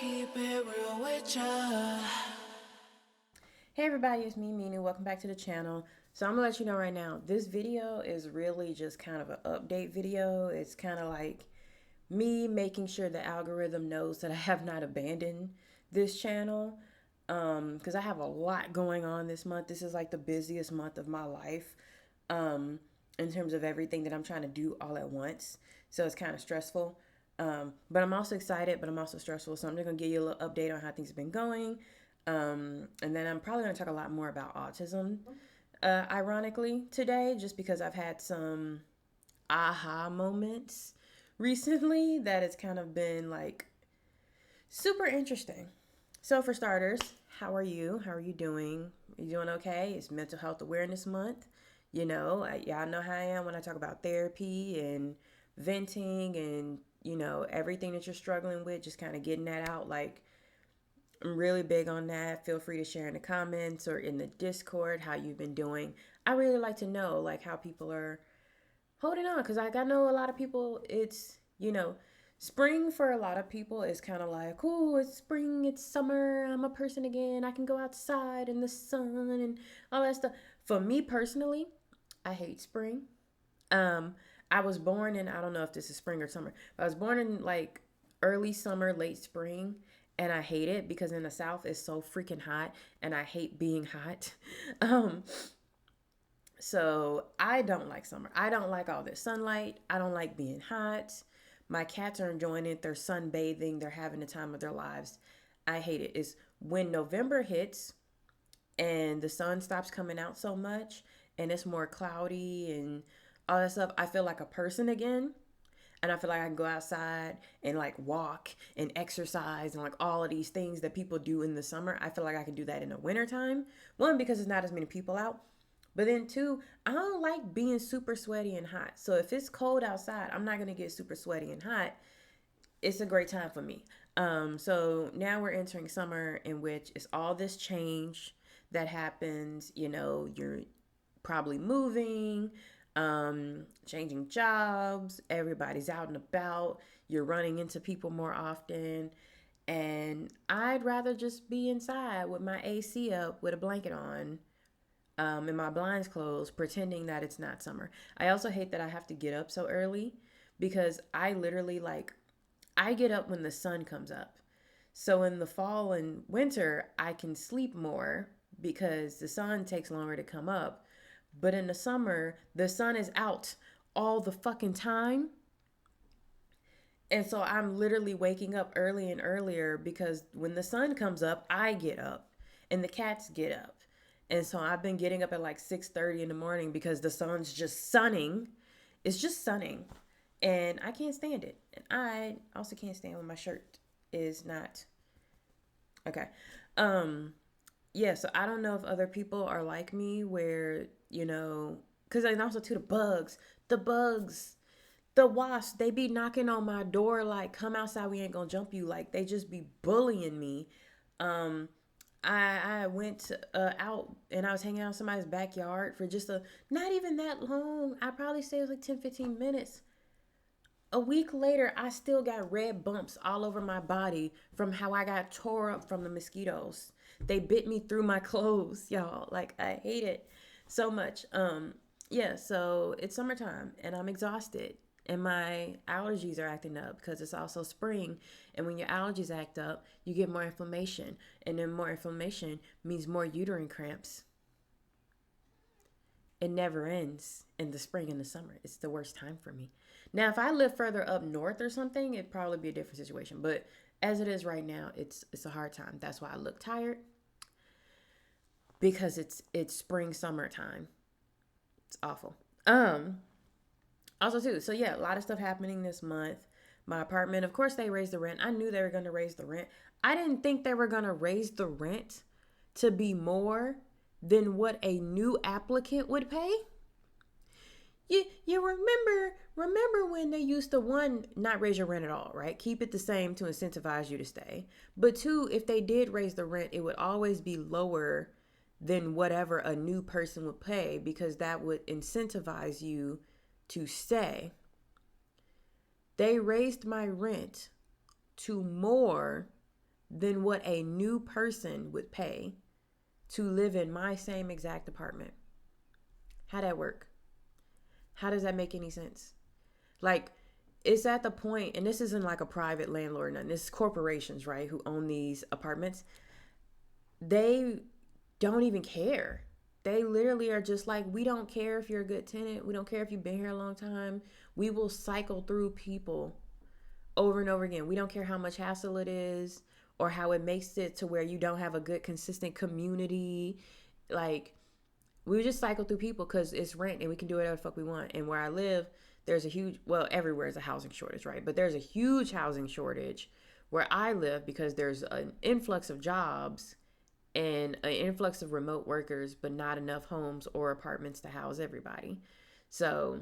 keep it real with ya. Hey everybody, it's me, Minu. Welcome back to the channel. So I'm gonna let you know right now, this video is really just kind of an update video. It's kind of like me making sure the algorithm knows that I have not abandoned this channel. Because I have a lot going on this month. This is like the busiest month of my life. In terms of everything that I'm trying to do all at once. So it's kind of stressful. But I'm also excited, but I'm also stressful. So I'm just gonna give you a little update on how things have been going. And then I'm probably going to talk a lot more about autism, ironically, today, just because I've had some aha moments recently that it's kind of been like super interesting. So, for starters, how are you? How are you doing? Are you doing okay? It's Mental Health Awareness Month. Y'all know how I am when I talk about therapy and venting and, everything that you're struggling with, just kind of getting that out. Like, I'm really big on that. Feel free to share in the comments or in the Discord how you've been doing. I really like to know like how people are holding on because like I know a lot of people it's, spring for a lot of people is kind of like, "Oh, it's spring, it's summer, I'm a person again. I can go outside in the sun and all that stuff." For me personally, I hate spring. Um I was born in, I don't know if this is spring or summer. But I was born in like early summer, late spring, and I hate it because in the South it's so freaking hot and I hate being hot. Um so I don't like summer. I don't like all this sunlight. I don't like being hot. My cats are enjoying it. They're sunbathing. They're having the time of their lives. I hate it. It's when November hits and the sun stops coming out so much and it's more cloudy and all that stuff. I feel like a person again. And I feel like I can go outside and like walk and exercise and like all of these things that people do in the summer. I feel like I can do that in the wintertime. One, because there's not as many people out. But then two, I don't like being super sweaty and hot. So if it's cold outside, I'm not gonna get super sweaty and hot. It's a great time for me. So now we're entering summer in which it's all this change that happens. You're probably moving, changing jobs, everybody's out and about, you're running into people more often. And I'd rather just be inside with my AC up with a blanket on, and my blinds closed, pretending that it's not summer. I also hate that I have to get up so early because I literally like, I get up when the sun comes up. So in the fall and winter, I can sleep more because the sun takes longer to come up. But in the summer, the sun is out all the fucking time. And so I'm literally waking up early and earlier because when the sun comes up, I get up and the cats get up. And so I've been getting up at like 6:30 in the morning because the sun's just sunning. It's just sunning. And I can't stand it. And I also can't stand when my shirt is not okay. Um yeah, so I don't know if other people are like me where, because and also to the bugs, the wasps, they be knocking on my door like, come outside, we ain't gonna jump you. Like, they just be bullying me. Um, I went out and I was hanging out in somebody's backyard for just not even that long. I probably stayed like 10, 15 minutes. A week later, I still got red bumps all over my body from how I got tore up from the mosquitoes. They bit me through my clothes, y'all. Like, I hate it so much. Yeah, so it's summertime and I'm exhausted and my allergies are acting up because it's also spring. And when your allergies act up, you get more inflammation. And then more inflammation means more uterine cramps. It never ends in the spring and the summer. It's the worst time for me. Now, if I live further up north or something, it'd probably be a different situation. But as it is right now, it's a hard time. That's why I look tired because it's spring summertime. It's awful. Um Also too, so yeah, a lot of stuff happening this month. My apartment, of course they raised the rent. I knew they were going to raise the rent. I didn't think they were going to raise the rent to be more than what a new applicant would pay. You remember when they used to, one, not raise your rent at all, right? Keep it the same to incentivize you to stay. But two, if they did raise the rent, it would always be lower than whatever a new person would pay because that would incentivize you to stay. They raised my rent to more than what a new person would pay to live in my same exact apartment. How'd that work? How does that make any sense? Like, it's at the point, and this isn't like a private landlord, and this is corporations, right, who own these apartments. They don't even care. They literally are just like, we don't care if you're a good tenant. We don't care if you've been here a long time. We will cycle through people over and over again. We don't care how much hassle it is or how it makes it to where you don't have a good, consistent community. Like, we just cycle through people because it's rent and we can do whatever the fuck we want. And where I live, there's a huge, well, everywhere is a housing shortage, right? But there's a huge housing shortage where I live because there's an influx of jobs and an influx of remote workers, but not enough homes or apartments to house everybody. So,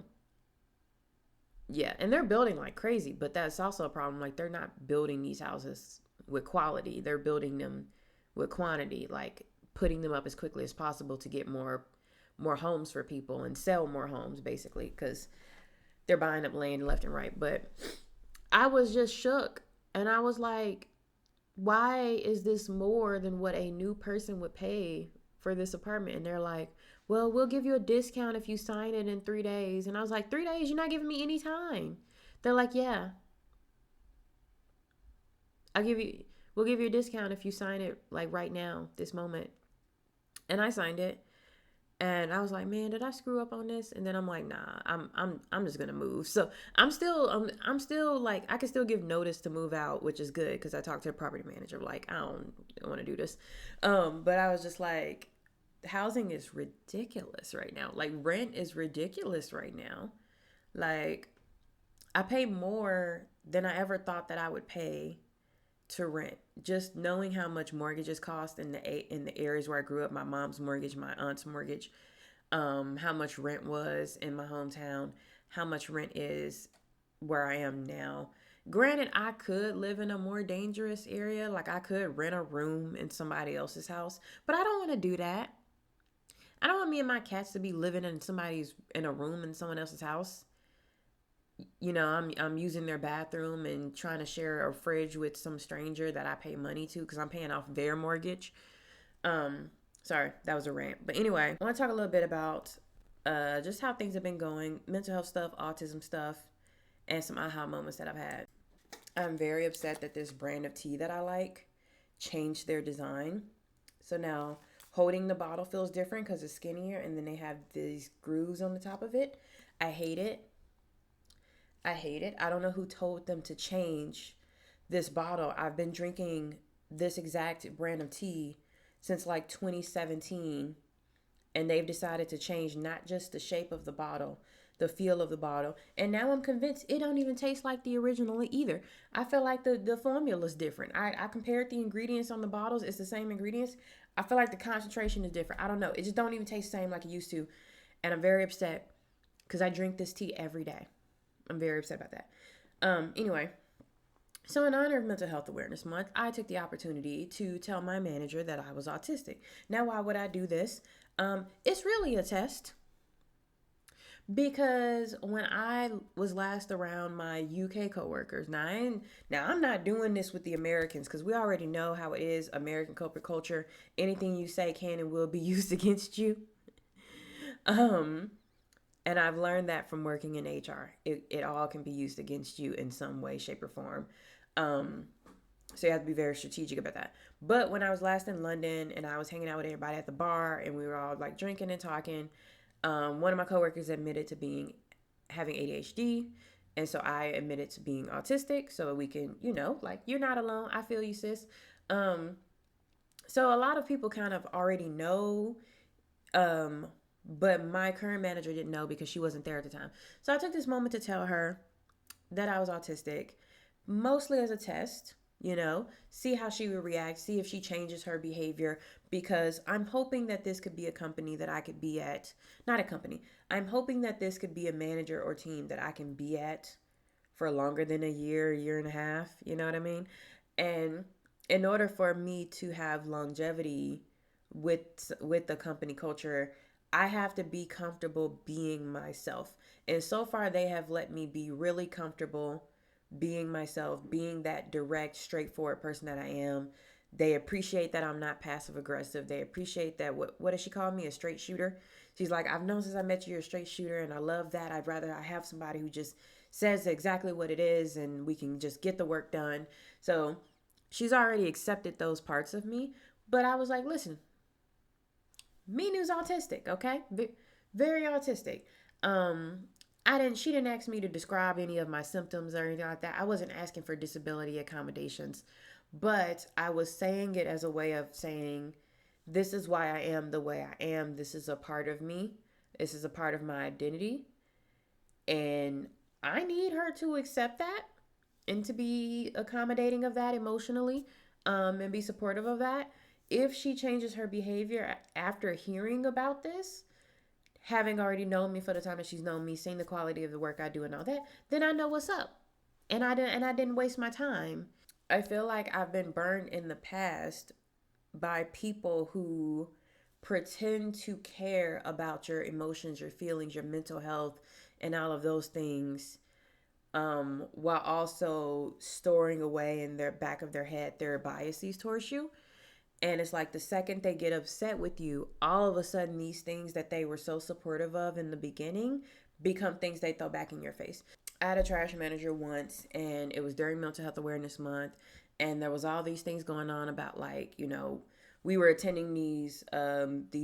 yeah, and they're building like crazy, but that's also a problem. Like, they're not building these houses with quality, they're building them with quantity, like putting them up as quickly as possible to get more homes for people and sell more homes basically because they're buying up land left and right. But I was just shook and I was like, why is this more than what a new person would pay for this apartment? And they're like, well, we'll give you a discount if you sign it in 3 days. And I was like, 3 days? You're not giving me any time. They're like, yeah, I'll give you, we'll give you a discount if you sign it like right now, this moment. And I signed it. And I was like, man, did I screw up on this? And then I'm like, nah, I'm just gonna move. So I'm still like, I can still give notice to move out, which is good because I talked to the property manager. Like, I don't want to do this. But I was just like, housing is ridiculous right now. Like, rent is ridiculous right now. Like, I pay more than I ever thought that I would pay to rent. Just knowing how much mortgages cost in the areas where I grew up, my mom's mortgage, my aunt's mortgage, how much rent was in my hometown, how much rent is where I am now. Granted, I could live in a more dangerous area, like I could rent a room in somebody else's house, but I don't want to do that. I don't want me and my cats to be living in a room in someone else's house. You know, I'm using their bathroom and trying to share a fridge with some stranger that I pay money to because I'm paying off their mortgage. Sorry, that was a rant. But anyway, I want to talk a little bit about just how things have been going, mental health stuff, autism stuff, and some aha moments that I've had. I'm very upset that this brand of tea that I like changed their design. So now holding the bottle feels different because it's skinnier and then they have these grooves on the top of it. I hate it. I hate it. I don't know who told them to change this bottle. I've been drinking this exact brand of tea since like 2017, and they've decided to change not just the shape of the bottle, the feel of the bottle. And now I'm convinced it don't even taste like the original either. I feel like the formula's different. I compared the ingredients on the bottles. It's the same ingredients. I feel like the concentration is different. I don't know. It just don't even taste the same like it used to. And I'm very upset because I drink this tea every day. I'm very upset about that. Anyway, so in honor of Mental Health Awareness Month, I took the opportunity to tell my manager that I was autistic. Now, why would I do this? It's really a test. Because when I was last around my UK coworkers, now I'm not doing this with the Americans because we already know how it is, American corporate culture. Anything you say can and will be used against you. And I've learned that from working in HR. It all can be used against you in some way, shape, or form. So you have to be very strategic about that. But when I was last in London and I was hanging out with everybody at the bar and we were all like drinking and talking, one of my coworkers admitted to having ADHD. And so I admitted to being autistic so we can, like, you're not alone. I feel you, sis. So a lot of people kind of already know, but my current manager didn't know because she wasn't there at the time. So I took this moment to tell her that I was autistic, mostly as a test, see how she would react, see if she changes her behavior, because I'm hoping that this could be a company that I could be at. Not a company. I'm hoping that this could be a manager or team that I can be at for longer than a year and a half. You know what I mean? And in order for me to have longevity with the company culture, I have to be comfortable being myself. And so far, they have let me be really comfortable being myself, being that direct, straightforward person that I am. They appreciate that I'm not passive aggressive. They appreciate that what does she call me? A straight shooter. She's like, I've known since I met you you're a straight shooter, and I love that. I'd rather I have somebody who just says exactly what it is and we can just get the work done. So she's already accepted those parts of me. But I was like, listen, Minu's autistic, okay? Very autistic. Um, she didn't ask me to describe any of my symptoms or anything like that. I wasn't asking for disability accommodations, but I was saying it as a way of saying, this is why I am the way I am. This is a part of me. This is a part of my identity. And I need her to accept that and to be accommodating of that emotionally, and be supportive of that. If she changes her behavior after hearing about this, having already known me for the time that she's known me, seeing the quality of the work I do and all that, then I know what's up. And I didn't waste my time. I feel like I've been burned in the past by people who pretend to care about your emotions, your feelings, your mental health, and all of those things, while also storing away in their back of their head their biases towards you. And it's like the second they get upset with you, all of a sudden these things that they were so supportive of in the beginning become things they throw back in your face. I had a trash manager once, and it was during Mental Health Awareness Month, and there was all these things going on about, like, we were attending these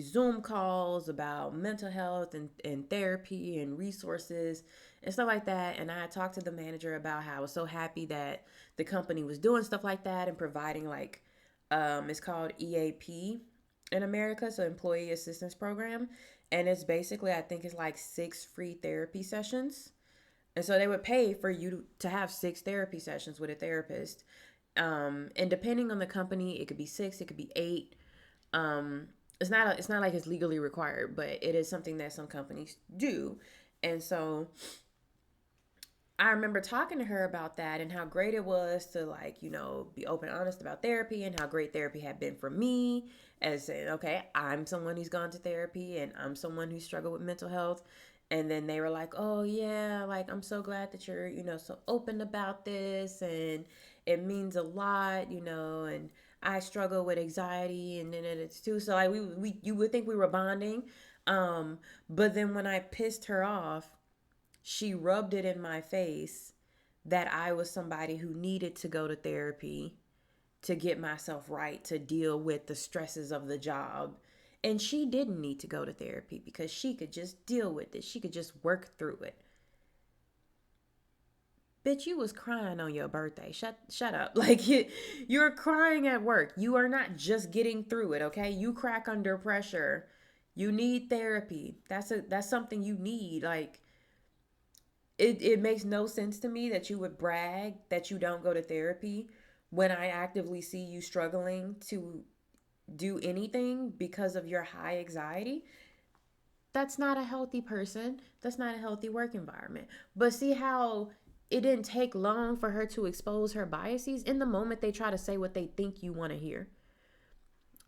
Zoom calls about mental health and therapy and resources and stuff like that. And I had talked to the manager about how I was so happy that the company was doing stuff like that and providing, like, it's called EAP in America, so Employee Assistance Program, and it's basically, I think it's like 6 free therapy sessions, and so they would pay for you to have 6 therapy sessions with a therapist. And depending on the company, it could be 6, it could be 8. It's not like it's legally required, but it is something that some companies do. And so I remember talking to her about that and how great it was to, like, be open and honest about therapy and how great therapy had been for me, as saying, okay, I'm someone who's gone to therapy and I'm someone who struggled with mental health. And then they were like, oh yeah, like, I'm so glad that you're, so open about this, and it means a lot, and I struggle with anxiety and then it's too. So like we you would think we were bonding. But then when I pissed her off, she rubbed it in my face that I was somebody who needed to go to therapy to get myself right, to deal with the stresses of the job. And she didn't need to go to therapy because she could just deal with it. She could just work through it. Bitch, you was crying on your birthday. Shut up. Like, you're crying at work. You are not just getting through it, okay? You crack under pressure. You need therapy. That's something you need. Like, it makes no sense to me that you would brag that you don't go to therapy when I actively see you struggling to do anything because of your high anxiety. That's not a healthy person. That's not a healthy work environment. But see how it didn't take long for her to expose her biases. In the moment, they try to say what they think you want to hear.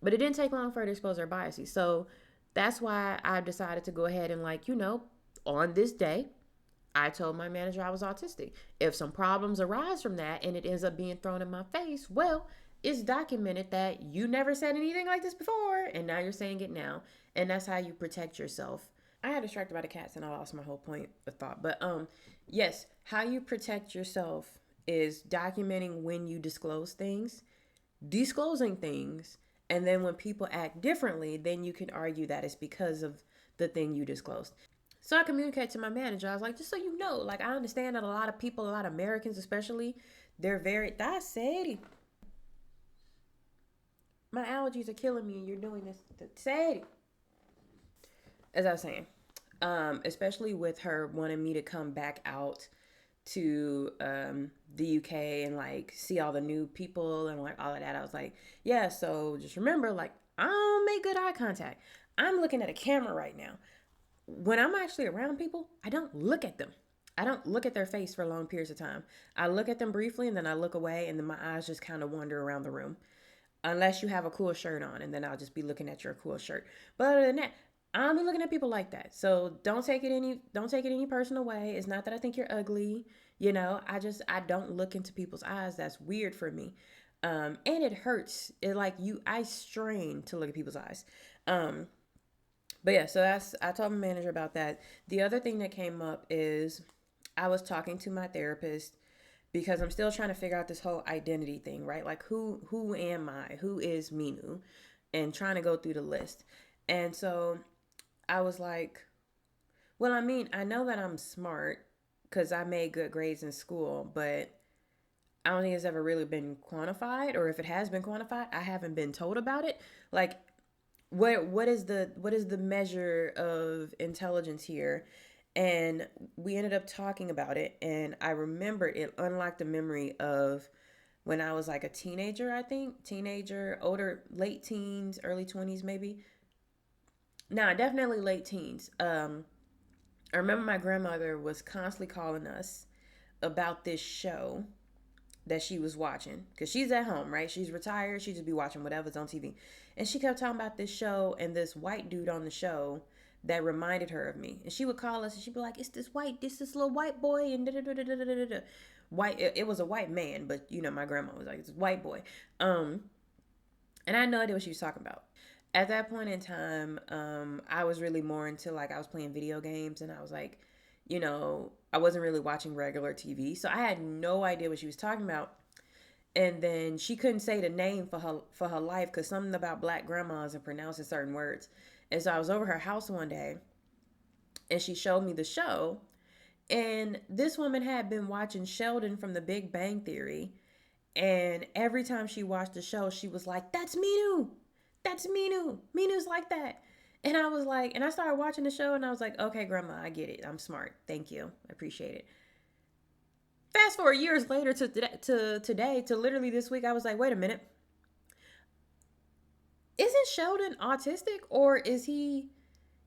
But it didn't take long for her to expose her biases. So that's why I decided to go ahead and, like, on this day, I told my manager I was autistic. If some problems arise from that and it ends up being thrown in my face, well, it's documented that you never said anything like this before, and now you're saying it now. And that's how you protect yourself. I had distracted by the cats and I lost my whole point of thought. But yes, how you protect yourself is documenting when you disclose things, disclosing things, and then when people act differently, then you can argue that it's because of the thing you disclosed. So I communicated to my manager. I was like, just so you know, like, I understand that a lot of people, a lot of Americans especially, they're very, that's Sadie. My allergies are killing me and you're doing this. Sadie. As I was saying, especially with her wanting me to come back out to the UK and, like, see all the new people and, like, all of that. I was like, yeah, so just remember, like, I don't make good eye contact. I'm looking at a camera right now. When I'm actually around people, I don't look at them. I don't look at their face for long periods of time. I look at them briefly and then I look away and then my eyes just kind of wander around the room. Unless you have a cool shirt on, and then I'll just be looking at your cool shirt. But other than that, I don't be looking at people like that. So don't take it any personal way. It's not that I think you're ugly. I don't look into people's eyes. That's weird for me. And it hurts. I strain to look at people's eyes. Um, but yeah, so I told my manager about that. The other thing that came up is I was talking to my therapist because I'm still trying to figure out this whole identity thing, right? Like who am I? Who is Minu? And trying to go through the list. And so I was like, well, I mean, I know that I'm smart because I made good grades in school, but I don't think it's ever really been quantified, or if it has been quantified, I haven't been told about it. Like, what is the measure of intelligence here? And we ended up talking about it, and I remembered it unlocked a memory of when I was like a teenager, I think. Teenager, older, late teens, early 20s, maybe. Nah, definitely late teens. I remember my grandmother was constantly calling us about this show that she was watching because she's at home, right? She's retired. She just be watching whatever's on TV. And she kept talking about this show and this white dude on the show that reminded her of me. And she would call us and she'd be like, it's this little white boy and da da da da da da da. White, it was a white man, but my grandma was like, it's a white boy. And I had no idea what she was talking about. At that point in time, I was really more into like I was playing video games and I was like, I wasn't really watching regular TV. So I had no idea what she was talking about. And then she couldn't say the name for her life because something about black grandmas and pronouncing certain words. And so I was over her house one day and she showed me the show. And this woman had been watching Sheldon from the Big Bang Theory. And every time she watched the show, she was like, that's Minu. That's Minu. Minu's like that. And I was like, and I started watching the show and I was like, okay, grandma, I get it. I'm smart. Thank you. I appreciate it. Fast forward years later to today, to literally this week, I was like, wait a minute. Isn't Sheldon autistic, or is he,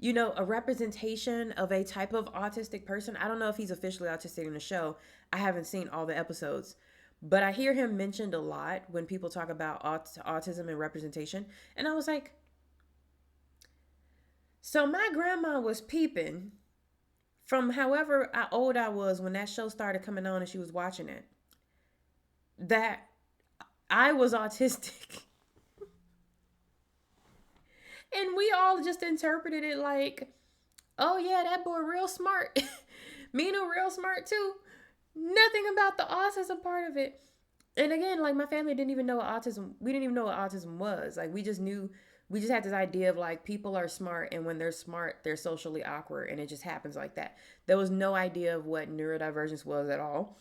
a representation of a type of autistic person? I don't know if he's officially autistic in the show. I haven't seen all the episodes, but I hear him mentioned a lot when people talk about autism and representation. And I was like, so my grandma was peeping from however old I was when that show started coming on and she was watching it, that I was autistic. And we all just interpreted it like, oh yeah, that boy real smart. Mina real smart too. Nothing about the autism part of it. And again, like my family didn't even know what autism. We didn't even know what autism was. Like we just knew. We just had this idea of like people are smart, and when they're smart, they're socially awkward, and it just happens like that. There was no idea of what neurodivergence was at all.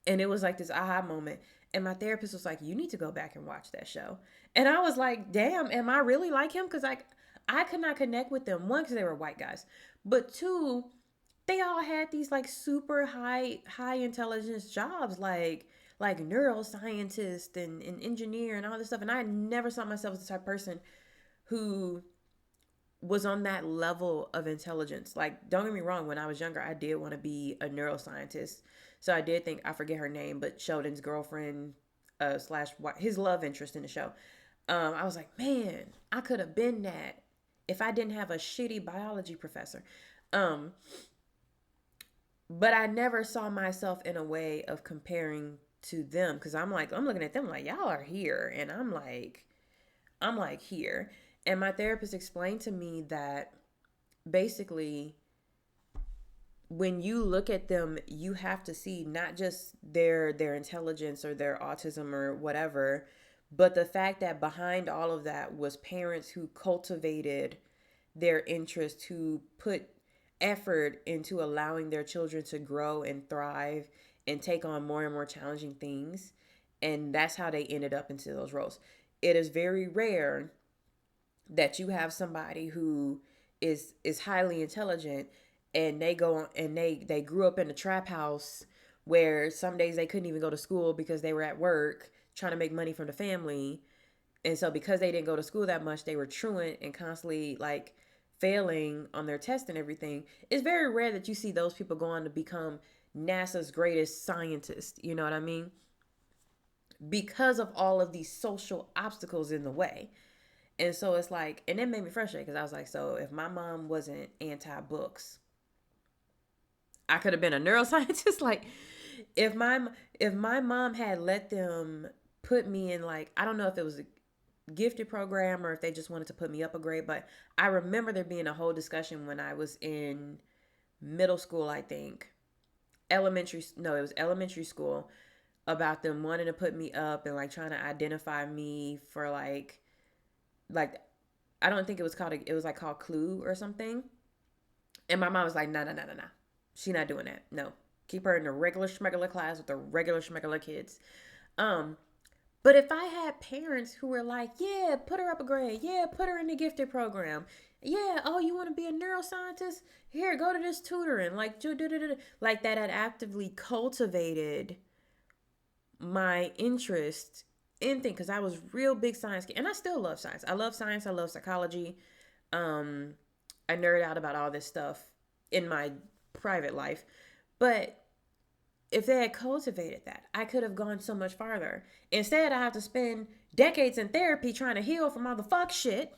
And it was like this aha moment. And my therapist was like, you need to go back and watch that show. And I was like, damn, am I really like him? Because like I could not connect with them. One, because they were white guys. But two, they all had these like super high intelligence jobs, like neuroscientist and engineer and all this stuff. And I never saw myself as the type of person who was on that level of intelligence. Like, don't get me wrong, when I was younger, I did want to be a neuroscientist. So I did think, I forget her name, but Sheldon's girlfriend slash his love interest in the show. I was like, man, I could have been that if I didn't have a shitty biology professor. Um, but I never saw myself in a way of comparing to them because I'm like, I'm looking at them like, y'all are here. And I'm like here. And my therapist explained to me that basically when you look at them, you have to see not just their intelligence or their autism or whatever, but the fact that behind all of that was parents who cultivated their interest, who put effort into allowing their children to grow and thrive and take on more and more challenging things. And that's how they ended up into those roles. It is very rare that you have somebody who is highly intelligent and they go on and they grew up in a trap house where some days they couldn't even go to school because they were at work trying to make money from the family. And so because they didn't go to school that much, they were truant and constantly like failing on their tests and everything. It's very rare that you see those people go on to become NASA's greatest scientist, you know what I mean? Because of all of these social obstacles in the way. And so it's like, and it made me frustrated because I was like, so if my mom wasn't anti books, I could have been a neuroscientist. Like if my mom had let them put me in, like, I don't know if it was a gifted program or if they just wanted to put me up a grade, but I remember there being a whole discussion when I was in middle school, I think. Elementary, no, it was elementary school, about them wanting to put me up and like trying to identify me for like I don't think it was called it was like called Clue or something. And my mom was like, no, no, no, no, no. She not doing that. No. Keep her in the regular schmegular class with the regular schmegular kids. Um, but if I had parents who were like, yeah, put her up a grade. Yeah, put her in the gifted program. Yeah, oh, you want to be a neuroscientist? Here, go to this tutoring. Like that had actively cultivated my interest in things, because I was real big science kid, and I still love science. I love science. I love psychology. Um, I nerd out about all this stuff in my private life, but if they had cultivated that, I could have gone so much farther. Instead, I have to spend decades in therapy trying to heal from all the fuck shit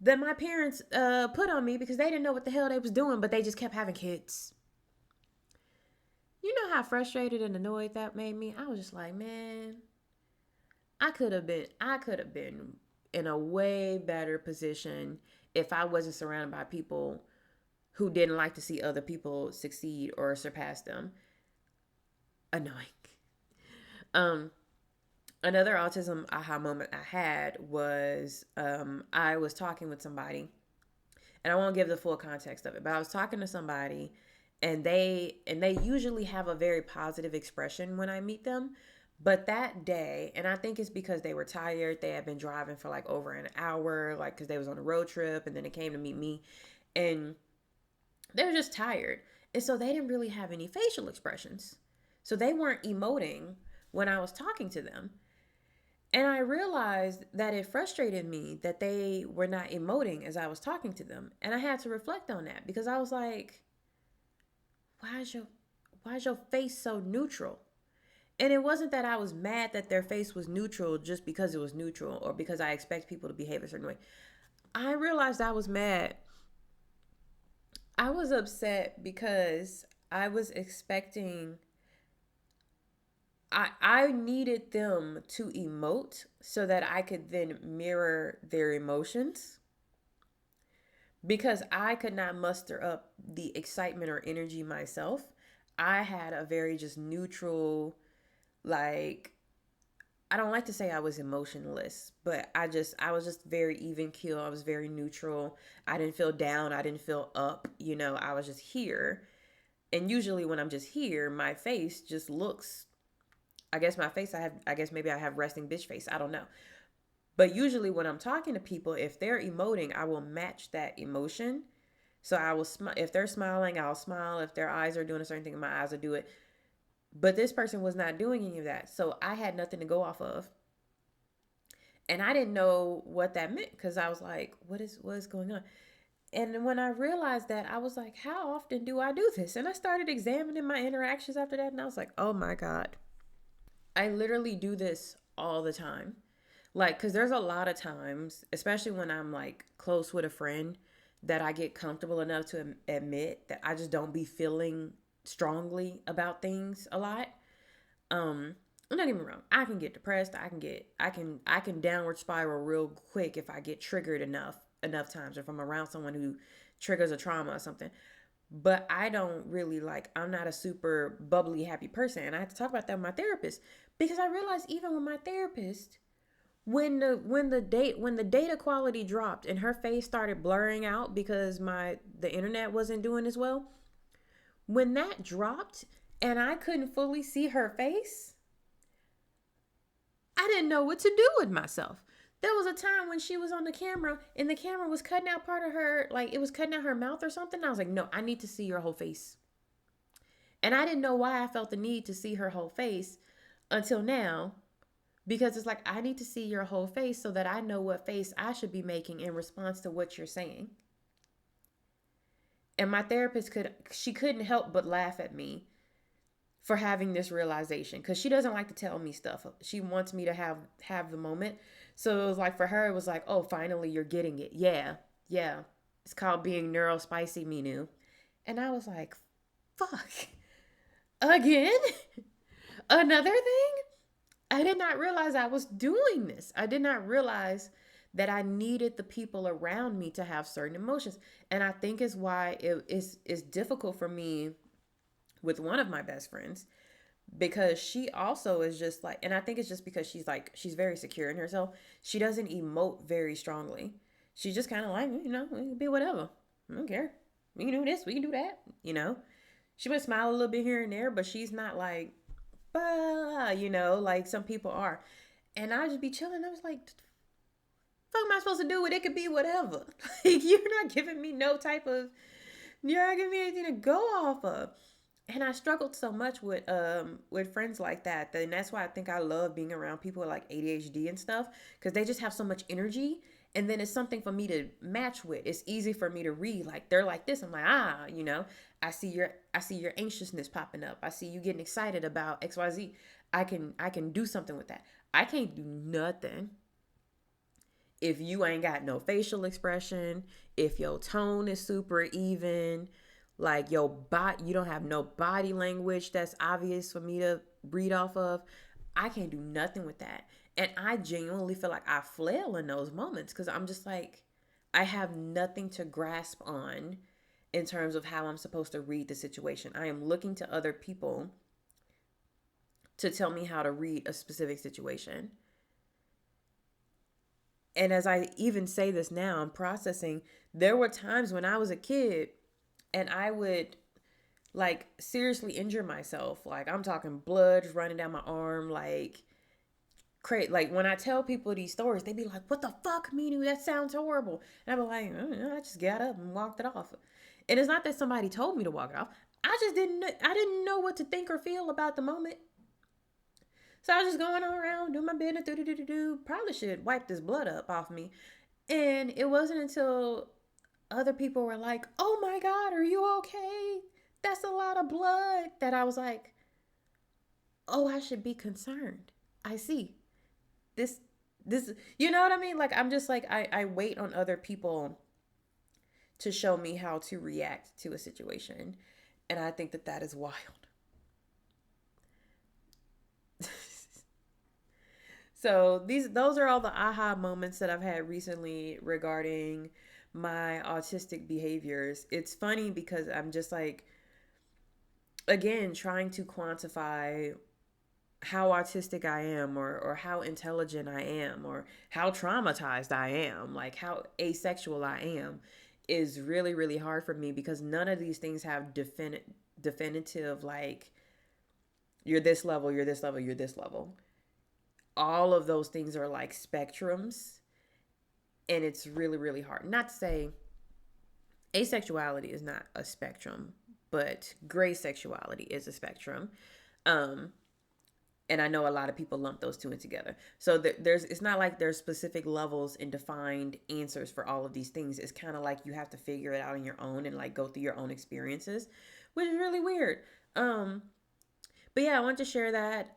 that my parents put on me because they didn't know what the hell they was doing, but they just kept having kids. You know how frustrated and annoyed that made me? I was just like, man, I could have been in a way better position if I wasn't surrounded by people who didn't like to see other people succeed or surpass them. Annoying. Um, Another autism aha moment I had was I was talking with somebody, and I won't give the full context of it, but I was talking to somebody, and they usually have a very positive expression when I meet them. But that day, and I think it's because they were tired, they had been driving for like over an hour, like because they was on a road trip, and then they came to meet me, and they were just tired. And so they didn't really have any facial expressions. So they weren't emoting when I was talking to them. And I realized that it frustrated me that they were not emoting as I was talking to them. And I had to reflect on that because I was like, why is your why is your face so neutral? And it wasn't that I was mad that their face was neutral just because it was neutral or because I expect people to behave a certain way. I realized I was mad. I was upset because I was expecting I needed them to emote so that I could then mirror their emotions, because I could not muster up the excitement or energy myself. I had a very just neutral, like, I don't like to say I was emotionless, but I was just very even keel. I was very neutral. I didn't feel down. I didn't feel up. I was just here. And usually when I'm just here, my face just looks, I guess my face, I guess maybe I have resting bitch face. I don't know. But usually when I'm talking to people, if they're emoting, I will match that emotion. So I will smile. If they're smiling, I'll smile. If their eyes are doing a certain thing, my eyes will do it. But this person was not doing any of that. So I had nothing to go off of. And I didn't know what that meant because I was like, what is going on? And when I realized that, I was like, how often do I do this? And I started examining my interactions after that. And I was like, oh my God. I literally do this all the time. Like, because there's a lot of times, especially when I'm like close with a friend, that I get comfortable enough to admit that I just don't be feeling strongly about things a lot. I'm not even wrong. I can get depressed. I can downward spiral real quick if I get triggered enough times, or if I'm around someone who triggers a trauma or something. But I don't really, like, I'm not a super bubbly happy person, and I had to talk about that with my therapist, because I realized even with my therapist, when the data quality dropped and her face started blurring out because the internet wasn't doing as well, when that dropped and I couldn't fully see her face, I didn't know what to do with myself. There was a time when she was on the camera and the camera was cutting out part of her, like it was cutting out her mouth or something. I was like, no, I need to see your whole face. And I didn't know why I felt the need to see her whole face until now, because it's like, I need to see your whole face so that I know what face I should be making in response to what you're saying. And my therapist she couldn't help but laugh at me for having this realization, because she doesn't like to tell me stuff. She wants me to have the moment. So it was like, for her, it was like, oh, finally you're getting it. Yeah. It's called being neurospicy, Minu. And I was like, fuck. Again? Another thing? I did not realize I was doing this. I did not realize that I needed the people around me to have certain emotions. And I think is why it's difficult for me with one of my best friends, because she also is just like, and I think it's just because she's very secure in herself. She doesn't emote very strongly. She's just kind of like, it can be whatever. I don't care. We can do this, we can do that. She might smile a little bit here and there, but she's not like, bah, like some people are. And I just be chilling. I was like, fuck am I supposed to do with it? Could be whatever. Like, you're not giving me no type of, you're not giving me anything to go off of. And I struggled so much with friends like that. And that's why I think I love being around people with like ADHD and stuff, because they just have so much energy. And then it's something for me to match with. It's easy for me to read. Like, they're like this. I'm like, I see your anxiousness popping up. I see you getting excited about XYZ. I can do something with that. I can't do nothing if you ain't got no facial expression, if your tone is super even, like you don't have no body language that's obvious for me to read off of. I can't do nothing with that. And I genuinely feel like I flail in those moments because I'm just like, I have nothing to grasp on in terms of how I'm supposed to read the situation. I am looking to other people to tell me how to read a specific situation. And as I even say this now, I'm processing. There were times when I was a kid and I would like seriously injure myself. Like, I'm talking blood running down my arm, like crazy. Like, when I tell people these stories, they be like, "What the fuck, Minu? That sounds horrible." And I'm like, I just got up and walked it off. And it's not that somebody told me to walk it off. I didn't know what to think or feel about the moment. So I was just going around doing my business, probably should wipe this blood up off me. And it wasn't until other people were like, "Oh my God, are you okay? That's a lot of blood," that I was like, "Oh, I should be concerned. I see. This, you know what I mean?" Like, I'm just like, I wait on other people to show me how to react to a situation. And I think that that is wild. So those are all the aha moments that I've had recently regarding my autistic behaviors. It's funny because I'm just like, again, trying to quantify how autistic I am, or how intelligent I am, or how traumatized I am, like how asexual I am, is really, really hard for me because none of these things have definitive, like, you're this level, you're this level, you're this level. All of those things are like spectrums, and it's really, really hard. Not to say asexuality is not a spectrum, but gray sexuality is a spectrum. Um, and I know a lot of people lump those two in together. So it's not like there's specific levels and defined answers for all of these things. It's kind of like you have to figure it out on your own and like go through your own experiences, which is really weird. Um, but yeah, I want to share that.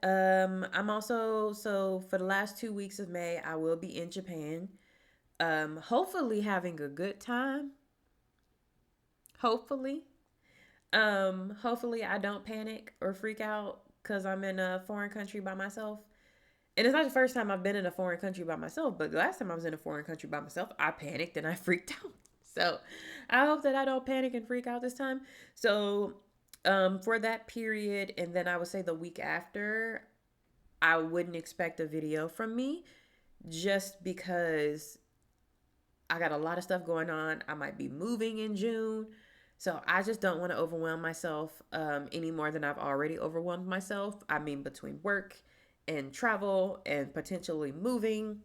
I'm also, so for the last 2 weeks of May, I will be in Japan. Hopefully having a good time. Hopefully. Hopefully I don't panic or freak out because I'm in a foreign country by myself. And it's not the first time I've been in a foreign country by myself, but the last time I was in a foreign country by myself, I panicked and I freaked out. So I hope that I don't panic and freak out this time. So for that period, and then I would say the week after, I wouldn't expect a video from me just because I got a lot of stuff going on. I might be moving in June. So I just don't want to overwhelm myself any more than I've already overwhelmed myself. I mean, between work and travel and potentially moving,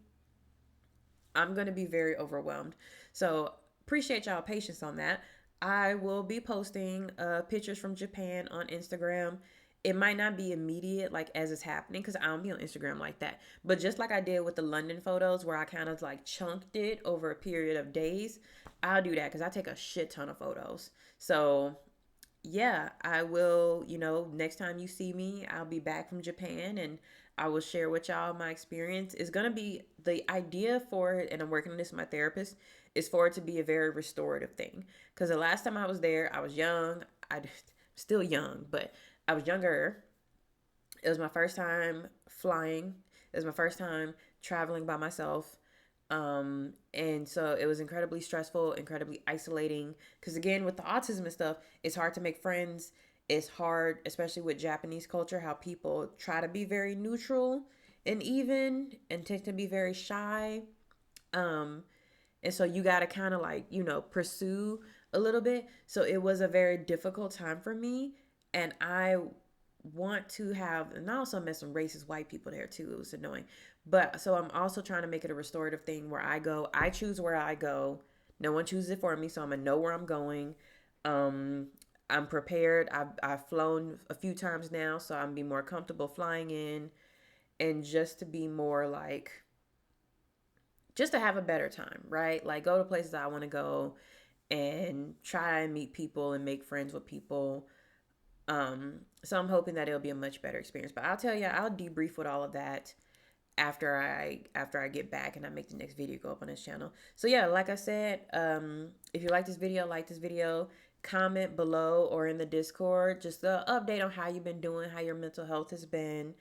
I'm going to be very overwhelmed. So appreciate y'all patience on that. I will be posting pictures from Japan on Instagram. It might not be immediate, like as it's happening, because I don't be on Instagram like that. But just like I did with the London photos, where I kind of like chunked it over a period of days, I'll do that because I take a shit ton of photos. So yeah, I will, next time you see me, I'll be back from Japan and I will share with y'all my experience. It's going to be the idea for it, and I'm working on this with my therapist, is for it to be a very restorative thing. Because the last time I was there, I was young. I still young, but I was younger. It was my first time flying. It was my first time traveling by myself. And so it was incredibly stressful, incredibly isolating. Because again, with the autism and stuff, it's hard to make friends. It's hard, especially with Japanese culture, how people try to be very neutral and even and tend to be very shy. Um, and so you got to kind of like, pursue a little bit. So it was a very difficult time for me. And I want to have, and I also met some racist white people there too. It was annoying. But so I'm also trying to make it a restorative thing where I choose where I go. No one chooses it for me. So I'm going to know where I'm going. Um, I'm prepared. I've flown a few times now. So I'm be more comfortable flying in and just to be more like, just to have a better time, right? Like go to places I want to go and try and meet people and make friends with people. So I'm hoping that it'll be a much better experience. But I'll tell you, I'll debrief with all of that after I get back and I make the next video go up on this channel. So yeah, like I said, if you like this video, comment below or in the Discord, just an update on how you've been doing, how your mental health has been.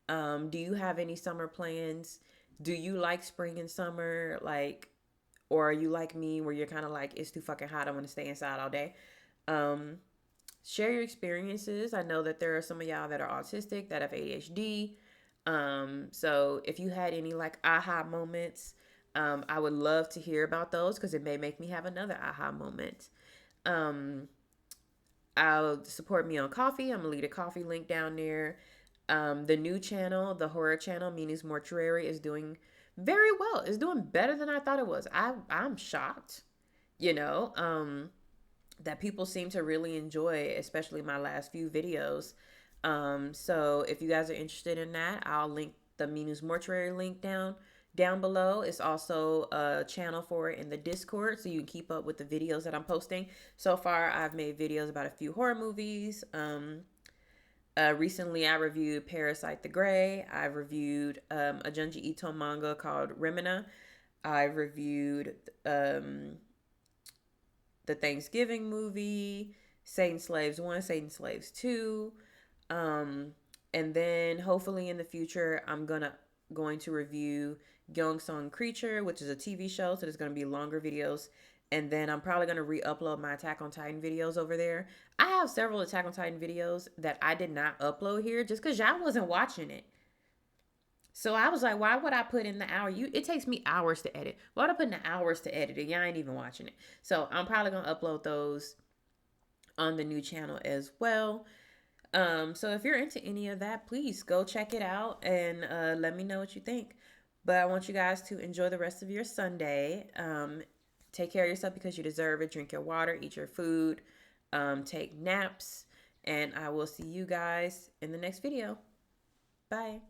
Do you have any summer plans? Do you like spring and summer? Like, or are you like me where you're kind of like, it's too fucking hot, I want to stay inside all day? Um, Share your experiences. I know that there are some of y'all that are autistic, that have ADHD. So if you had any like aha moments, I would love to hear about those because it may make me have another aha moment. Um, I'll support me on Coffee. I'm gonna leave a Coffee link down there. The new channel, the horror channel, Meaning's Mortuary, is doing very well. It's doing better than I thought it was. I'm shocked, you know, that people seem to really enjoy, especially my last few videos. So if you guys are interested in that, I'll link the Meaning's Mortuary link down below. It's also a channel for it in the Discord, so you can keep up with the videos that I'm posting. So far, I've made videos about a few horror movies. Recently, I reviewed Parasite the Grey. I've reviewed a Junji Ito manga called Remina. I reviewed the Thanksgiving movie, Satan Slaves 1, Satan Slaves 2. And then hopefully in the future, I'm going to review Gyeongsong Creature, which is a TV show. So there's going to be longer videos. And then I'm probably going to re-upload my Attack on Titan videos over there. I have several Attack on Titan videos that I did not upload here just because y'all wasn't watching it. So I was like, why would I put in the hour? It takes me hours to edit. Why would I put in the hours to edit it? Y'all ain't even watching it. So I'm probably going to upload those on the new channel as well. So if you're into any of that, please go check it out and let me know what you think. But I want you guys to enjoy the rest of your Sunday. Take care of yourself because you deserve it. Drink your water, eat your food, take naps, and I will see you guys in the next video. Bye.